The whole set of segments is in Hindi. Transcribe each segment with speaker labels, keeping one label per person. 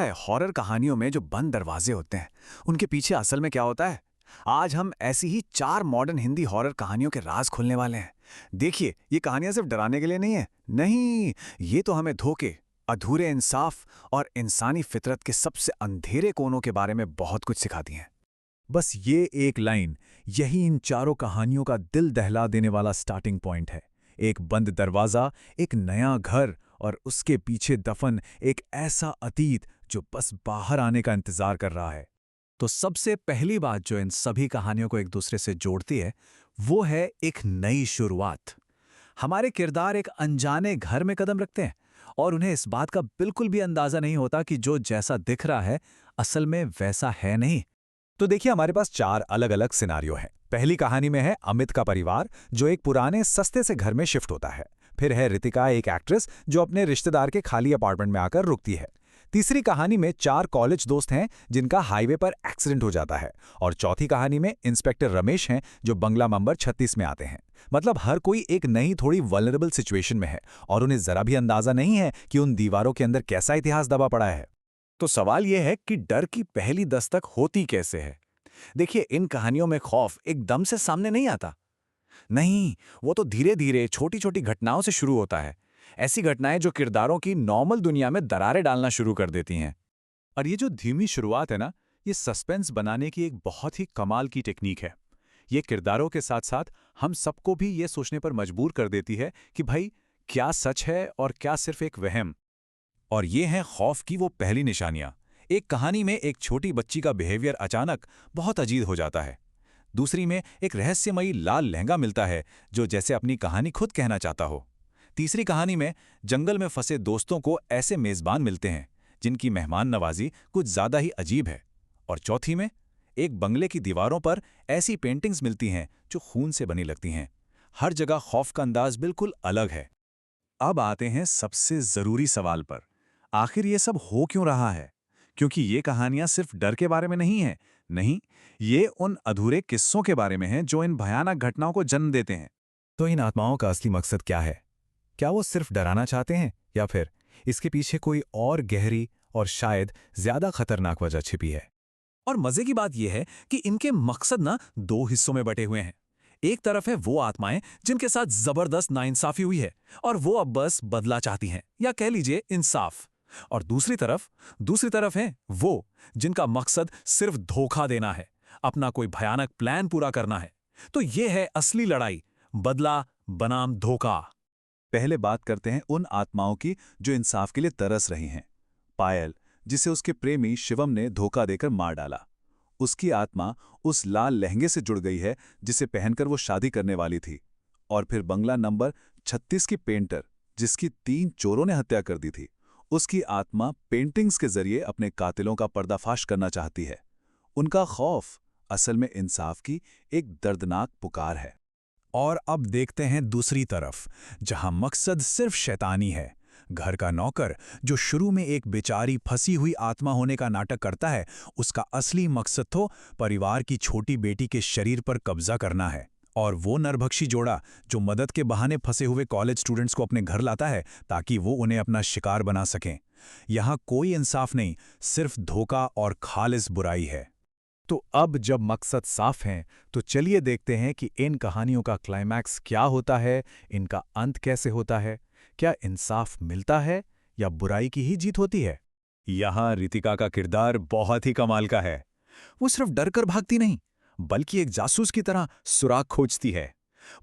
Speaker 1: है हॉरर कहानियों में जो बंद दरवाजे होते हैं, उनके पीछे असल में क्या होता है? आज हम ऐसी ही 4 मॉडर्न हिंदी हॉरर कहानियों के राज खोलने वाले हैं। देखिए, ये कहानियां सिर्फ डराने के लिए नहीं है। नहीं, ये तो हमें धोखे, अधूरे इंसाफ और इंसानी फितरत के सबसे अंधेरे कोनों के बारे में बहुत कुछ सिखाती हैं।
Speaker 2: बस ये एक लाइन, यही इन चारों कहानियों का दिल दहला देने वाला स्टार्टिंग पॉइंट है। एक बंद दरवाजा, एक नया घर और उसके पीछे दफन एक ऐसा अतीत जो बस बाहर आने का इंतजार कर रहा है। तो सबसे पहली बात जो इन सभी कहानियों को एक दूसरे से जोड़ती है, वो है एक नई शुरुआत। हमारे किरदार एक अनजाने घर में कदम रखते हैं और उन्हें इस बात का बिल्कुल भी अंदाजा नहीं होता कि जो जैसा दिख रहा है असल में वैसा है नहीं। तो देखिए, हमारे पास 4 अलग-अलग सिनारियो हैं। पहली कहानी में है अमित का परिवार जो एक पुराने सस्ते से घर में शिफ्ट होता है। फिर है रितिका, एक एक्ट्रेस जो अपने रिश्तेदार के खाली अपार्टमेंट में आकर रुकती है। तीसरी कहानी में 4 कॉलेज दोस्त हैं जिनका हाईवे पर एक्सीडेंट हो जाता है। और चौथी कहानी में इंस्पेक्टर रमेश हैं जो बंगला नंबर 36 में आते हैं। मतलब हर कोई एक नई, थोड़ी वल्नरेबल सिचुएशन में है और उन्हें जरा भी अंदाजा नहीं है कि उन दीवारों के अंदर कैसा इतिहास दबा पड़ा है।
Speaker 1: तो सवाल यह है कि डर की पहली दस्तक होती कैसे है? देखिए, इन कहानियों में खौफ एकदम से सामने नहीं आता। नहीं, वो तो धीरे धीरे छोटी छोटी घटनाओं से शुरू होता है। ऐसी घटनाएं जो किरदारों की नॉर्मल दुनिया में दरारें डालना शुरू कर देती हैं।
Speaker 2: और ये जो धीमी शुरुआत है ना, ये सस्पेंस बनाने की एक बहुत ही कमाल की टेक्निक है। ये किरदारों के साथ साथ हम सबको भी ये सोचने पर मजबूर कर देती है कि भाई, क्या सच है और क्या सिर्फ एक वहम। और ये हैं खौफ की वो पहली निशानियां। एक कहानी में एक छोटी बच्ची का बिहेवियर अचानक बहुत अजीब हो जाता है। दूसरी में एक रहस्यमयी लाल लहंगा मिलता है जो जैसे अपनी कहानी खुद कहना चाहता हो। तीसरी कहानी में जंगल में फंसे दोस्तों को ऐसे मेजबान मिलते हैं जिनकी मेहमान नवाजी कुछ ज्यादा ही अजीब है। और चौथी में एक बंगले की दीवारों पर ऐसी पेंटिंग्स मिलती हैं जो खून से बनी लगती हैं। हर जगह खौफ का अंदाज बिल्कुल अलग है। अब आते हैं सबसे जरूरी सवाल पर, आखिर ये सब हो क्यों रहा है? क्योंकि ये कहानियां सिर्फ डर के बारे में नहीं हैं। नहीं, ये उन अधूरे किस्सों के बारे में हैं जो इन भयानक घटनाओं को जन्म देते हैं। तो इन आत्माओं का असली मकसद क्या है? क्या वो सिर्फ डराना चाहते हैं या फिर इसके पीछे कोई और गहरी और शायद ज्यादा खतरनाक वजह छिपी है? और मजे की बात यह है कि इनके मकसद ना 2 हिस्सों में बटे हुए हैं। एक तरफ है वो आत्माएं जिनके साथ जबरदस्त नाइंसाफी हुई है और वो अब बस बदला चाहती हैं, या कह लीजिए इंसाफ। और दूसरी तरफ है वो जिनका मकसद सिर्फ धोखा देना है, अपना कोई भयानक प्लान पूरा करना है। तो ये है असली लड़ाई, बदला बनाम धोखा। पहले बात करते हैं उन आत्माओं की जो इंसाफ के लिए तरस रही हैं। पायल, जिसे उसके प्रेमी शिवम ने धोखा देकर मार डाला। उसकी आत्मा उस लाल लहंगे से जुड़ गई है जिसे पहनकर वो शादी करने वाली थी। और फिर बंगला नंबर 36 की पेंटर, जिसकी 3 चोरों ने हत्या कर दी थी, उसकी आत्मा पेंटिंग्स के जरिए अपने कातिलों का पर्दाफाश करना चाहती है। उनका खौफ असल में इंसाफ की एक दर्दनाक पुकार है। और अब देखते हैं दूसरी तरफ, जहां मकसद सिर्फ शैतानी है। घर का नौकर जो शुरू में एक बेचारी फंसी हुई आत्मा होने का नाटक करता है, उसका असली मकसद तो परिवार की छोटी बेटी के शरीर पर कब्जा करना है। और वो नरभक्षी जोड़ा जो मदद के बहाने फंसे हुए कॉलेज स्टूडेंट्स को अपने घर लाता है ताकि वो उन्हें अपना शिकार बना सकें। यहां कोई इंसाफ नहीं, सिर्फ धोखा और खालिस बुराई है। तो अब जब मकसद साफ हैं, तो चलिए देखते हैं कि इन कहानियों का क्लाइमैक्स क्या होता है, इनका अंत कैसे होता है। क्या इंसाफ मिलता है या बुराई की ही जीत होती है? यहां रितिका का किरदार बहुत ही कमाल का है। वो सिर्फ डर कर भागती नहीं, बल्कि एक जासूस की तरह सुराग खोजती है।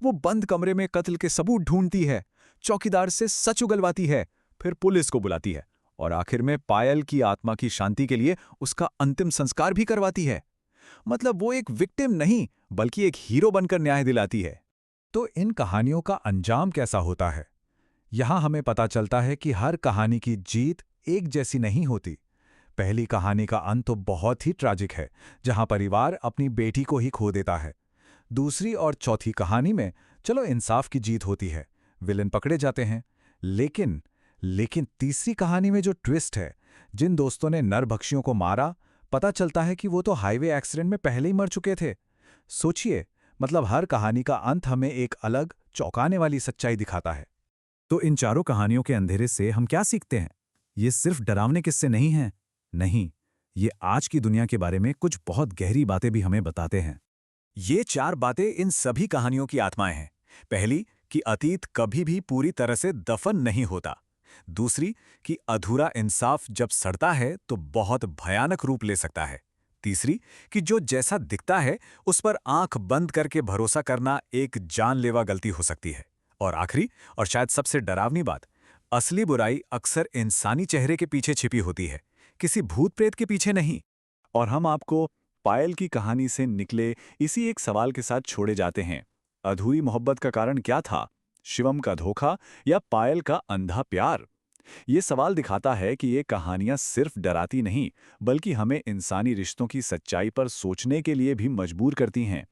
Speaker 2: वो बंद कमरे में कत्ल के सबूत ढूंढती है, चौकीदार से सच उगलवाती है, फिर पुलिस को बुलाती है और आखिर में पायल की आत्मा की शांति के लिए उसका अंतिम संस्कार भी करवाती है। मतलब वो एक विक्टिम नहीं, बल्कि एक हीरो बनकर न्याय दिलाती है। तो इन कहानियों का अंजाम कैसा होता है? यहां हमें पता चलता है कि हर कहानी की जीत एक जैसी नहीं होती। पहली कहानी का अंत तो बहुत ही ट्रैजिक है, जहां परिवार अपनी बेटी को ही खो देता है। दूसरी और चौथी कहानी में चलो इंसाफ की जीत होती है, विलेन पकड़े जाते हैं। लेकिन तीसरी कहानी में जो ट्विस्ट है, जिन दोस्तों ने नरभक्षियों को मारा, पता चलता है कि वो तो हाईवे एक्सीडेंट में पहले ही मर चुके थे। सोचिए, मतलब हर कहानी का अंत हमें एक अलग चौंकाने वाली सच्चाई दिखाता है। तो इन चारों कहानियों के अंधेरे से हम क्या सीखते हैं? ये सिर्फ डरावने किस्से नहीं हैं। नहीं, ये आज की दुनिया के बारे में कुछ बहुत गहरी बातें भी हमें बताते हैं।
Speaker 1: ये 4 बातें इन सभी कहानियों की आत्माएं हैं। पहली, कि अतीत कभी भी पूरी तरह से दफन नहीं होता। दूसरी, कि अधूरा इंसाफ जब सड़ता है तो बहुत भयानक रूप ले सकता है। तीसरी, कि जो जैसा दिखता है उस पर आंख बंद करके भरोसा करना एक जानलेवा गलती हो सकती है। और आखिरी, और शायद सबसे डरावनी बात, असली बुराई अक्सर इंसानी चेहरे के पीछे छिपी होती है, किसी भूत प्रेत के पीछे नहीं।
Speaker 2: और हम आपको पायल की कहानी से निकले इसी एक सवाल के साथ छोड़े जाते हैं। अधूरी मोहब्बत का कारण क्या था? शिवम का धोखा या पायल का अंधा प्यार? ये सवाल दिखाता है कि ये कहानियां सिर्फ डराती नहीं, बल्कि हमें इंसानी रिश्तों की सच्चाई पर सोचने के लिए भी मजबूर करती हैं।